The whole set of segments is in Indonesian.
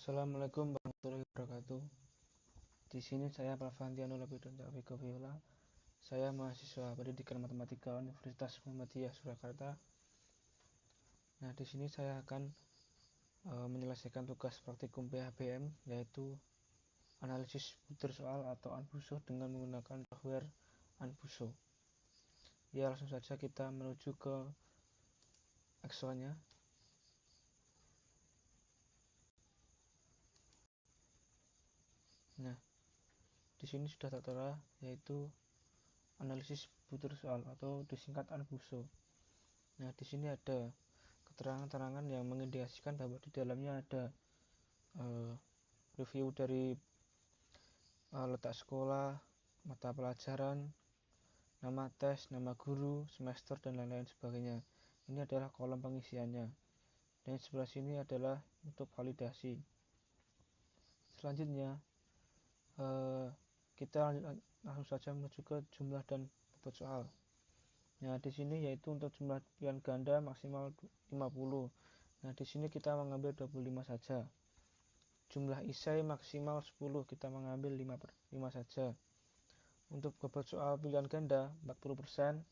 Assalamualaikum warahmatullahi wabarakatuh. Di sini saya Pravantiano Lapidon Taufiko Viola. Saya mahasiswa Pendidikan Matematika Universitas Muhammadiyah Surakarta. Nah, di sini saya akan menyelesaikan tugas praktikum PHBM, yaitu analisis butir soal atau Anbuso dengan menggunakan software Anbuso. Ya, langsung saja kita menuju ke Excelnya. Nah, di sini sudah tertera yaitu analisis butir soal atau disingkat Anbuso. Nah, di sini ada keterangan-keterangan yang mengindikasikan bahwa di dalamnya ada review dari letak sekolah, mata pelajaran, nama tes, nama guru, semester, dan lain-lain sebagainya. Ini adalah kolom pengisiannya. Dan sebelah sini adalah untuk validasi. Selanjutnya kita langsung saja menuju ke jumlah dan bobot soal. Nah, di sini yaitu untuk jumlah pilihan ganda maksimal 50. Nah, di sini kita mengambil 25 saja. Jumlah esai maksimal 10, kita mengambil 5 saja. Untuk bobot soal pilihan ganda 40%,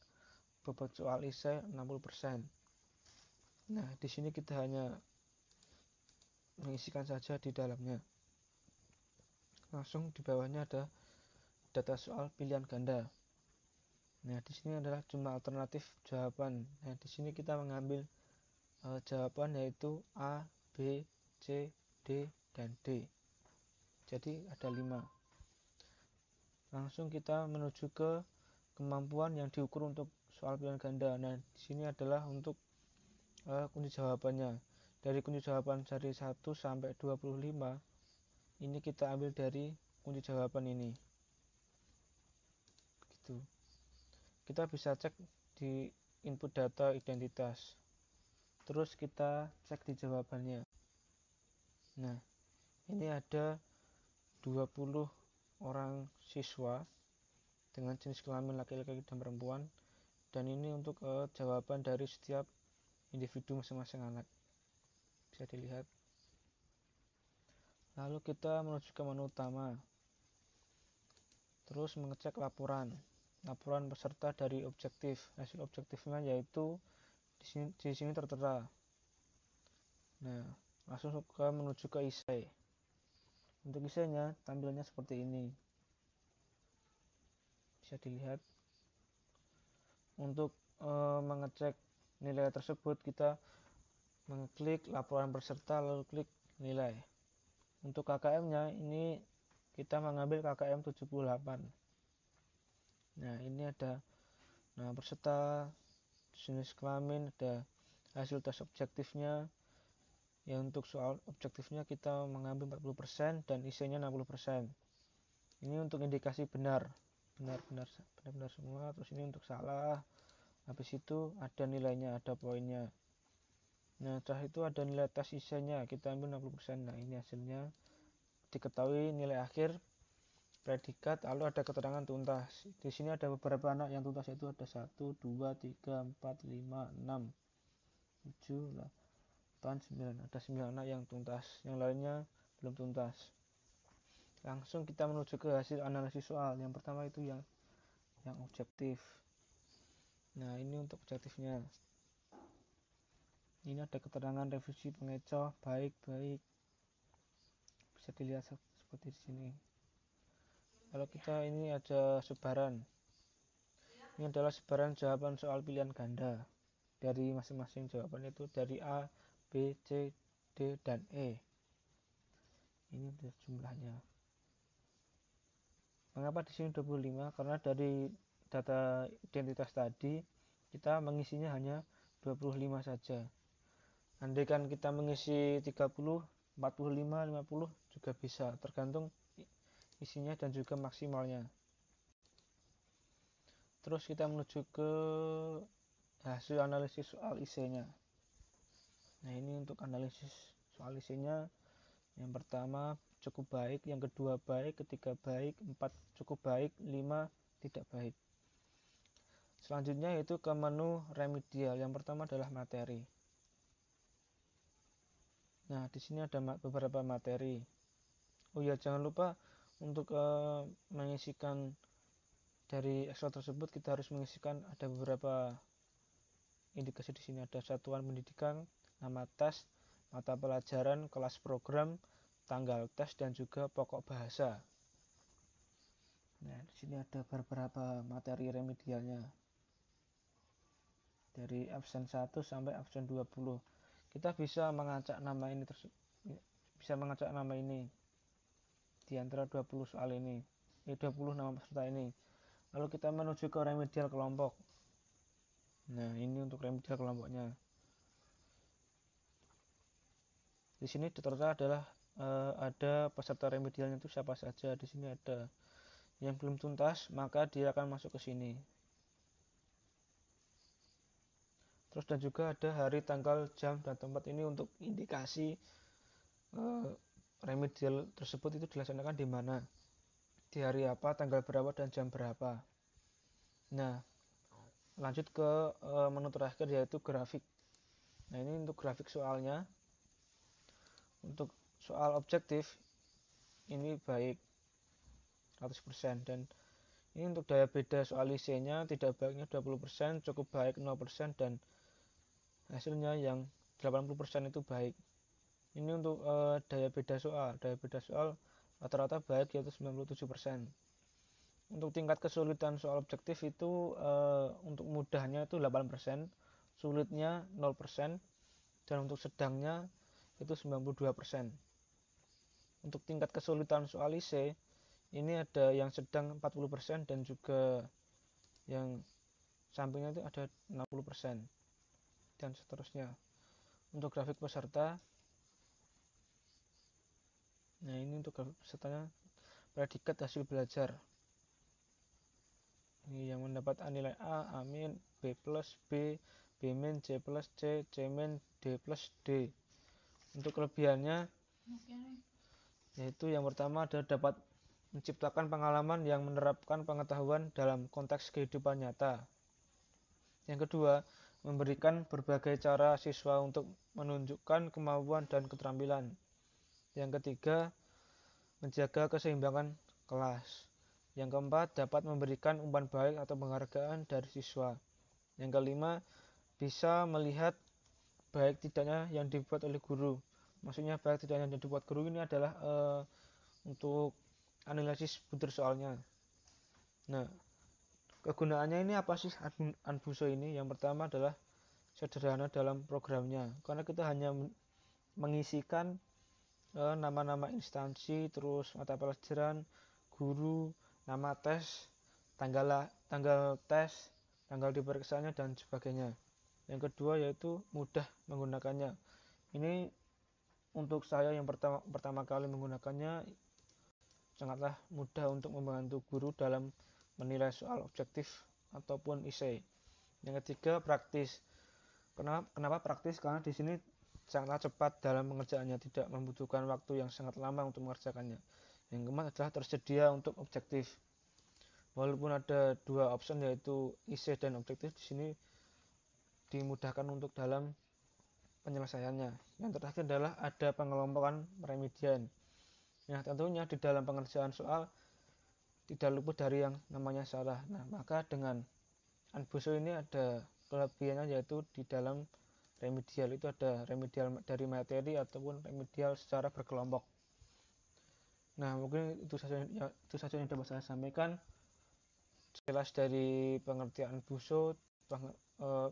bobot soal esai 60%. Nah, di sini kita hanya mengisikan saja di dalamnya. Langsung di bawahnya ada data soal pilihan ganda. Nah, di sini adalah jumlah alternatif jawaban. Nah, di sini kita mengambil jawaban yaitu A, B, C, D, dan D. Jadi ada 5. Langsung kita menuju ke kemampuan yang diukur untuk soal pilihan ganda. Nah, di sini adalah untuk kunci jawabannya. Dari kunci jawaban dari 1 sampai 25, ini kita ambil dari kunci jawaban ini. Begitu. Kita bisa cek di input data identitas. Terus kita cek di jawabannya. Nah, ini ada 20 orang siswa dengan jenis kelamin laki-laki dan perempuan, dan ini untuk jawaban dari setiap individu masing-masing anak. Bisa dilihat. Lalu kita menuju ke menu utama. Terus mengecek laporan peserta dari objektif. Hasil objektifnya yaitu di sini tertera. Nah, langsung menuju ke esai. Untuk esainya tampilannya seperti ini. Bisa dilihat. Untuk mengecek nilai tersebut, kita mengklik laporan peserta lalu klik nilai. Untuk KKM-nya ini kita mengambil KKM 78. Nah, ini ada nama peserta, jenis kelamin, ada hasil tes objektifnya. Ya, untuk soal objektifnya kita mengambil 40% dan isinya 60%. Ini untuk indikasi benar semua. Terus ini untuk salah. Habis itu ada nilainya, ada poinnya. Nah, setelah itu ada nilai tes isinya, kita ambil 60%. Nah, ini hasilnya. Diketahui nilai akhir, predikat, lalu ada keterangan tuntas. Di sini ada beberapa anak yang tuntas, yaitu ada 1, 2, 3, 4, 5, 6, 7, 8, 9. Ada 9 anak yang tuntas, yang lainnya belum tuntas. Langsung kita menuju ke hasil analisis soal. Yang pertama itu yang objektif. Nah, ini untuk objektifnya. Ini ada keterangan revisi pengecoh baik-baik. Bisa dilihat seperti di sini. Kalau kita ini ada sebaran. Ini adalah sebaran jawaban soal pilihan ganda. Dari masing-masing jawaban itu dari A, B, C, D, dan E. Ini jumlahnya. Mengapa di sini 25? Karena dari data identitas tadi kita mengisinya hanya 25 saja. Andaikan kita mengisi 30, 45, 50 juga bisa, tergantung isinya dan juga maksimalnya. Terus kita menuju ke hasil analisis soal IC-nya. Nah, ini untuk analisis soal IC-nya. Yang pertama cukup baik, yang kedua baik, ketiga baik, 4 cukup baik, 5 tidak baik. Selanjutnya yaitu ke menu remedial. Yang pertama adalah materi. Nah, di sini ada beberapa materi. Oh ya, jangan lupa untuk mengisikan dari Excel tersebut kita harus mengisikan ada beberapa indikasi. Di sini ada satuan pendidikan, nama tes, mata pelajaran, kelas program, tanggal tes, dan juga pokok bahasa. Nah, di sini ada beberapa materi remedialnya. Dari absen 1 sampai absen 20. Kita bisa mengacak nama ini di antara 20 soal ini. 20 nama peserta ini. Lalu kita menuju ke remedial kelompok. Nah, ini untuk remedial kelompoknya. Di sini tertera adalah ada peserta remedialnya itu siapa saja. Di sini ada yang belum tuntas, maka dia akan masuk ke sini. Terus dan juga ada hari, tanggal, jam, dan tempat. Ini untuk indikasi remedial tersebut itu dilaksanakan di mana, di hari apa, tanggal berapa, dan jam berapa. Nah, lanjut ke menu terakhir yaitu grafik. Nah, ini untuk grafik soalnya. Untuk soal objektif ini baik 100%, dan ini untuk daya beda soal IC-nya tidak baiknya 20%, cukup baik 0%, dan hasilnya yang 80% itu baik. Ini untuk daya beda soal. Daya beda soal rata-rata baik yaitu 97%. Untuk tingkat kesulitan soal objektif itu untuk mudahnya itu 8%, sulitnya 0%, dan untuk sedangnya itu 92%. Untuk tingkat kesulitan soal IC ini ada yang sedang 40% dan juga yang sampingnya itu ada 60%. Dan seterusnya. Untuk grafik peserta, nah ini untuk grafik pesertanya predikat hasil belajar. Ini yang mendapat nilai A, A-, B+, B, B-, C+, C, C-, D+, D. Untuk kelebihannya yaitu yang pertama adalah dapat menciptakan pengalaman yang menerapkan pengetahuan dalam konteks kehidupan nyata. Yang kedua, memberikan berbagai cara siswa untuk menunjukkan kemampuan dan keterampilan. Yang ketiga, menjaga keseimbangan kelas. Yang keempat, dapat memberikan umpan balik atau penghargaan dari siswa. Yang kelima, bisa melihat baik tidaknya yang dibuat oleh guru. Maksudnya baik tidaknya yang dibuat guru ini adalah untuk analisis butir soalnya. Nah, kegunaannya ini apa sih Anbuso ini? Yang pertama adalah sederhana dalam programnya, karena kita hanya mengisikan nama-nama instansi, terus mata pelajaran, guru, nama tes, tanggal tes, tanggal diperiksanya, dan sebagainya. Yang kedua yaitu mudah menggunakannya. Ini untuk saya yang pertama kali menggunakannya sangatlah mudah untuk membantu guru dalam menilai soal objektif ataupun IC. Yang ketiga, praktis. Kenapa praktis? Karena di sini sangatlah cepat dalam pengerjaannya, tidak membutuhkan waktu yang sangat lama untuk mengerjakannya. Yang keempat adalah tersedia untuk objektif. Walaupun ada dua option yaitu IC dan objektif, di sini dimudahkan untuk dalam penyelesaiannya. Yang terakhir adalah ada pengelompokan remedian. Nah, tentunya di dalam pengerjaan soal tidak luput dari yang namanya salah. Nah, maka dengan Anbuso ini ada kelebihannya yaitu di dalam remedial itu ada remedial dari materi ataupun remedial secara berkelompok. Nah, mungkin itu saja yang dapat saya sampaikan. Jelas dari pengertian Anbuso,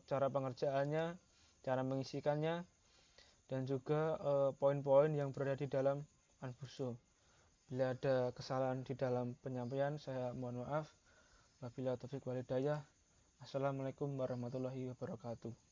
cara pengerjaannya, cara mengisikannya, dan juga poin-poin yang berada di dalam Anfuso. Bila ada kesalahan di dalam penyampaian, saya mohon maaf. Wabillahi taufiq walhidayah. Assalamualaikum warahmatullahi wabarakatuh.